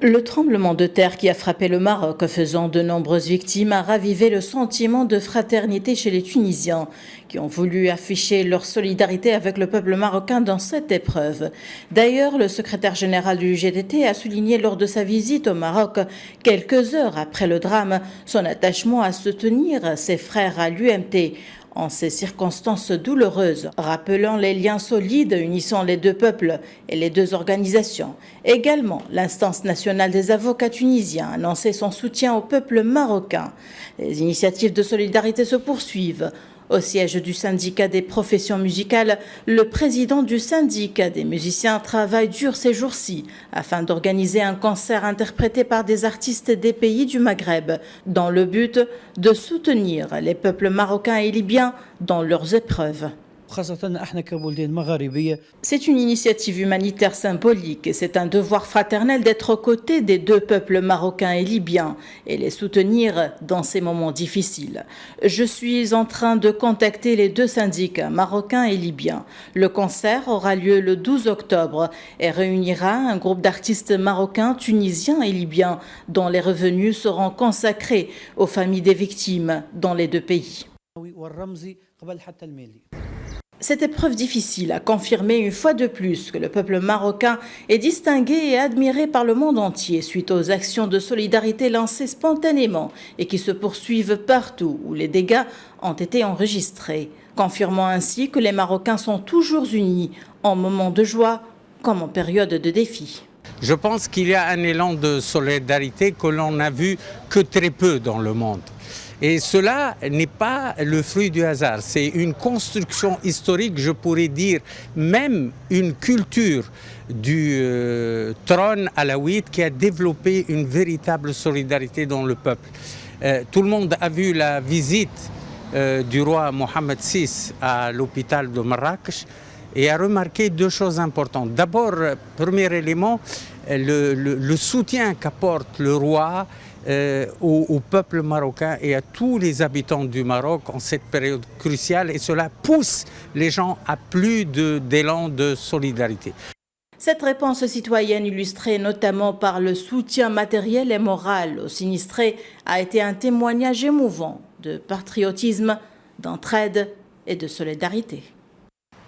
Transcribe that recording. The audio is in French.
Le tremblement de terre qui a frappé le Maroc, faisant de nombreuses victimes, a ravivé le sentiment de fraternité chez les Tunisiens, qui ont voulu afficher leur solidarité avec le peuple marocain dans cette épreuve. D'ailleurs, le secrétaire général du GDT a souligné lors de sa visite au Maroc, quelques heures après le drame, son attachement à soutenir ses frères à l'UMT en ces circonstances douloureuses, rappelant les liens solides unissant les deux peuples et les deux organisations. Également, l'instance nationale des avocats tunisiens a annoncé son soutien au peuple marocain. Les initiatives de solidarité se poursuivent. Au siège du syndicat des professions musicales, le président du syndicat des musiciens travaille dur ces jours-ci afin d'organiser un concert interprété par des artistes des pays du Maghreb dans le but de soutenir les peuples marocains et libyens dans leurs épreuves. C'est une initiative humanitaire symbolique et c'est un devoir fraternel d'être aux côtés des deux peuples marocains et libyens et les soutenir dans ces moments difficiles. Je suis en train de contacter les deux syndicats marocains et libyens. Le concert aura lieu le 12 octobre et réunira un groupe d'artistes marocains, tunisiens et libyens dont les revenus seront consacrés aux familles des victimes dans les deux pays. Cette épreuve difficile a confirmé une fois de plus que le peuple marocain est distingué et admiré par le monde entier suite aux actions de solidarité lancées spontanément et qui se poursuivent partout où les dégâts ont été enregistrés, confirmant ainsi que les Marocains sont toujours unis en moments de joie comme en période de défi. Je pense qu'il y a un élan de solidarité que l'on n'a vu que très peu dans le monde. Et cela n'est pas le fruit du hasard, c'est une construction historique, je pourrais dire, même une culture du trône alaouite qui a développé une véritable solidarité dans le peuple. Tout le monde a vu la visite du roi Mohammed VI à l'hôpital de Marrakech et a remarqué deux choses importantes. D'abord, premier élément, le soutien qu'apporte le roi au peuple marocain et à tous les habitants du Maroc en cette période cruciale et cela pousse les gens à plus d'élan de solidarité. Cette réponse citoyenne, illustrée notamment par le soutien matériel et moral aux sinistrés, a été un témoignage émouvant de patriotisme, d'entraide et de solidarité.